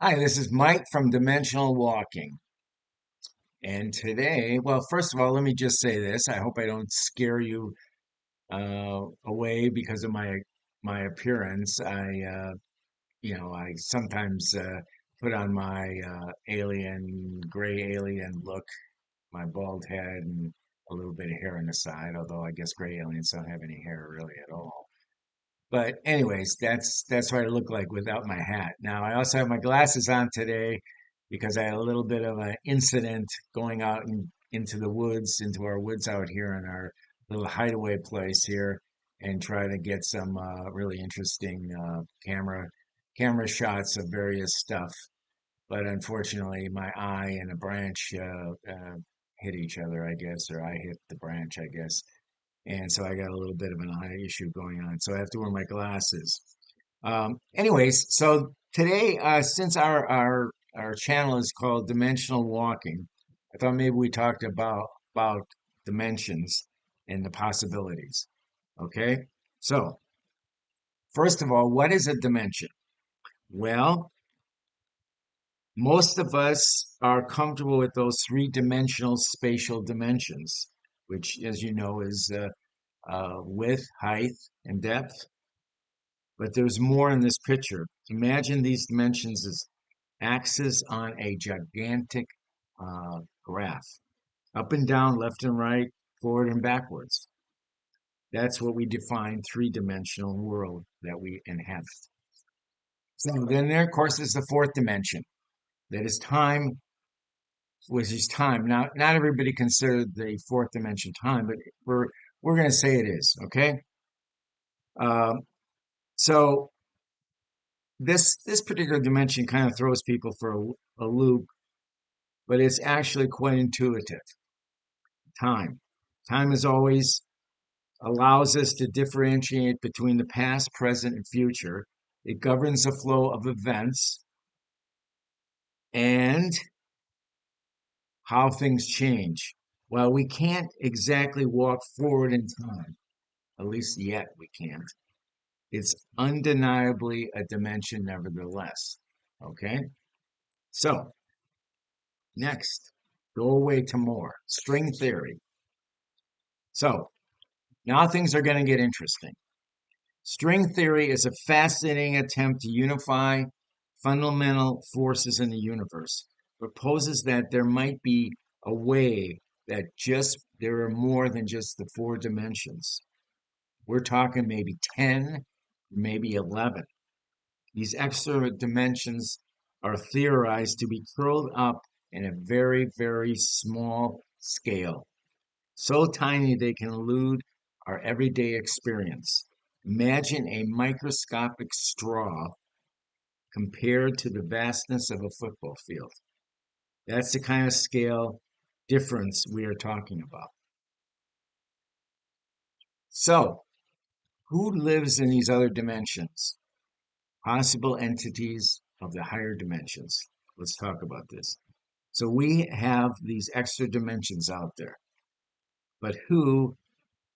Hi, this is Mike from Dimensional Walking. And today, well, first of all, let me just say this. I hope I don't scare you away because of my appearance. I sometimes put on my gray alien look, my bald head, and a little bit of hair on the side, although I guess gray aliens don't have any hair really at all. But anyways, that's what I look like without my hat. Now I also have my glasses on today because I had a little bit of an incident going out into the woods, into our woods out here in our little hideaway place here, and try to get some really interesting camera shots of various stuff. But unfortunately, my eye and a branch hit each other, I guess, or I hit the branch, I guess, and so I got a little bit of an eye issue going on. So I have to wear my glasses. Anyways, so today, since our channel is called Dimensional Walking, I thought maybe we talked about dimensions and the possibilities. Okay, so first of all, what is a dimension? Well, most of us are comfortable with those three-dimensional spatial dimensions, which, as you know, is width, height, and depth. But there's more in this picture. Imagine these dimensions as axes on a gigantic graph, up and down, left and right, forward and backwards. That's what we define three-dimensional world that we inhabit. So then there, of course, is the fourth dimension. That is time, which is time. Now, not everybody considers the fourth dimension time, but we're going to say it is. Okay. Um, so this particular dimension kind of throws people for a loop, but it's actually quite intuitive. Time. Time is always allows us to differentiate between the past, present, and future. It governs the flow of events and how things change. Well, we can't exactly walk forward in time, at least yet we can't. It's undeniably a dimension, nevertheless. Okay? So, next, go away to more. String theory. So, now things are going to get interesting. String theory is a fascinating attempt to unify fundamental forces in the universe. Proposes that there might be a way that just there are more than just the four dimensions. We're talking maybe 10, maybe 11. These extra dimensions are theorized to be curled up in a very, very small scale, so tiny they can elude our everyday experience. Imagine a microscopic straw compared to the vastness of a football field. That's the kind of scale difference we are talking about. So, who lives in these other dimensions? Possible entities of the higher dimensions. Let's talk about this. So, we have these extra dimensions out there, but who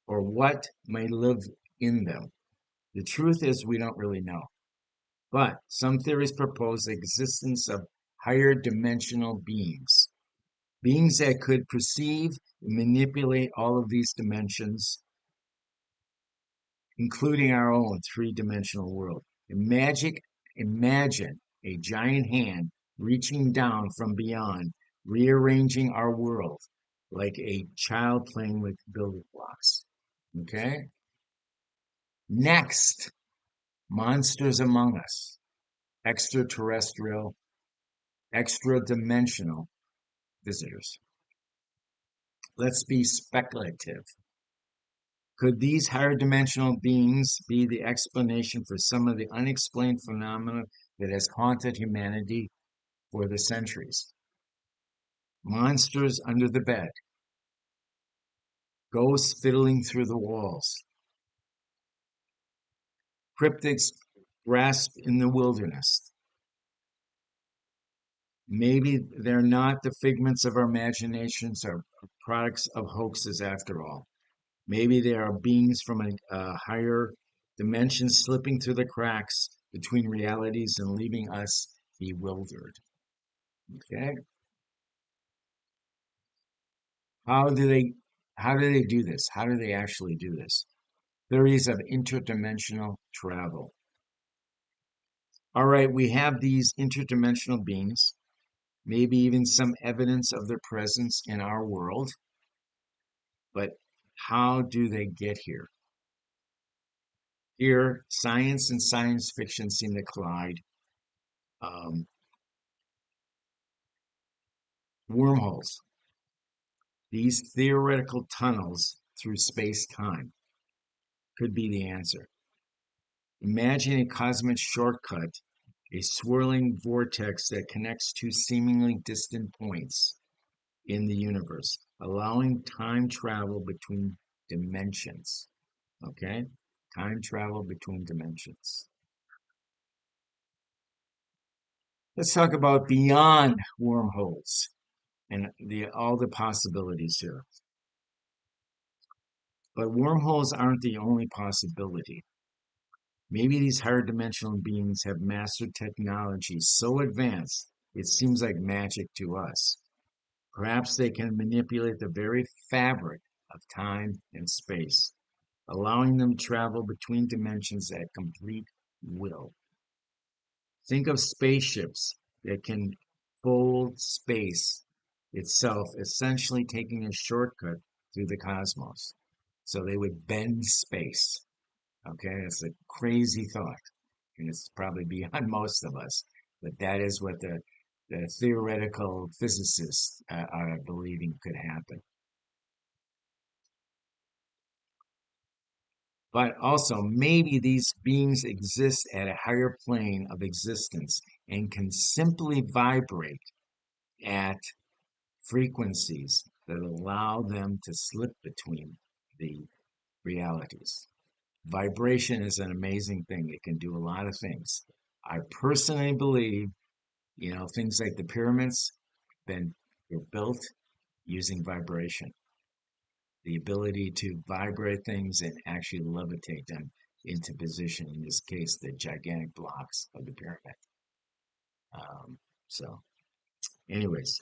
or what may live in them? The truth is, we don't really know. But some theories propose the existence of higher dimensional beings, beings that could perceive and manipulate all of these dimensions, including our own three-dimensional world. Imagine a giant hand reaching down from beyond, rearranging our world like a child playing with building blocks. Okay? Next, monsters among us, extraterrestrial, extra-dimensional visitors. Let's be speculative. Could these higher dimensional beings be the explanation for some of the unexplained phenomena that has haunted humanity for the centuries? Monsters under the bed, ghosts fiddling through the walls, cryptids grasped in the wilderness. Maybe they're not the figments of our imaginations or products of hoaxes after all. Maybe they are beings from a higher dimension slipping through the cracks between realities and leaving us bewildered. Okay. How do they how do they do this? How do they actually do this? Theories of interdimensional travel. All right, we have these interdimensional beings, maybe even some evidence of their presence in our world, but how do they get here? Here, science and science fiction seem to collide. Um, Wormholes, these theoretical tunnels through space-time, could be the answer. Imagine a cosmic shortcut, a swirling vortex that connects two seemingly distant points in the universe, allowing time travel between dimensions. Okay? Time travel between dimensions. Let's talk about beyond wormholes and all the possibilities here. But wormholes aren't the only possibility. Maybe these higher dimensional beings have mastered technology so advanced it seems like magic to us. Perhaps they can manipulate the very fabric of time and space, allowing them to travel between dimensions at complete will. Think of spaceships that can fold space itself, essentially taking a shortcut through the cosmos. So they would bend space. Okay, it's a crazy thought, and it's probably beyond most of us, but that is what the theoretical physicists are believing could happen. But also, maybe these beings exist at a higher plane of existence and can simply vibrate at frequencies that allow them to slip between the realities. Vibration is an amazing thing. It can do a lot of things. I personally believe, things like the pyramids been were built using vibration, the ability to vibrate things and actually levitate them into position. In this case, the gigantic blocks of the pyramid. So, anyways,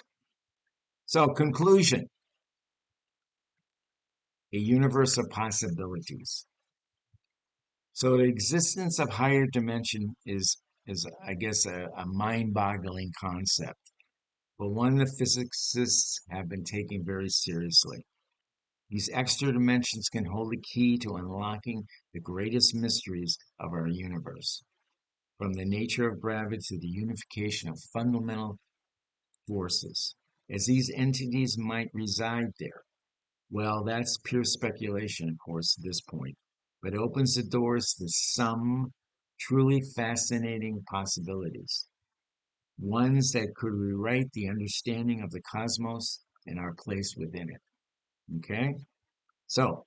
so conclusion: a universe of possibilities. So the existence of higher dimension is I guess a mind-boggling concept, but one that physicists have been taking very seriously. These extra dimensions can hold the key to unlocking the greatest mysteries of our universe, from the nature of gravity to the unification of fundamental forces. As these entities might reside there, well, that's pure speculation, of course, at this point, but it opens the doors to some truly fascinating possibilities, ones that could rewrite the understanding of the cosmos and our place within it. Okay? So,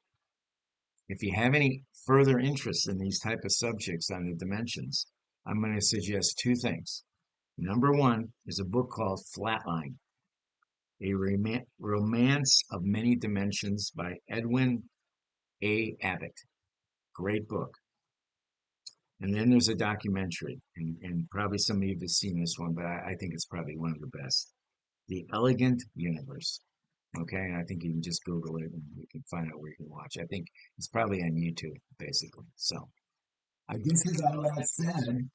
if you have any further interest in these type of subjects on the dimensions, I'm going to suggest two things. Number one is a book called Flatline, a romance of many dimensions by Edwin A. Abbott. Great book. And then there's a documentary, and probably some of you have seen this one, but I think it's probably one of the best. The Elegant Universe. Okay, and I think you can just Google it and you can find out where you can watch. I think it's probably on YouTube, basically. So I guess with all that said,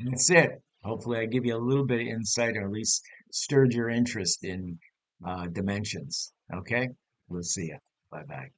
that's it. Hopefully, I give you a little bit of insight, or at least stirred your interest in dimensions. Okay, we'll see you. Bye bye.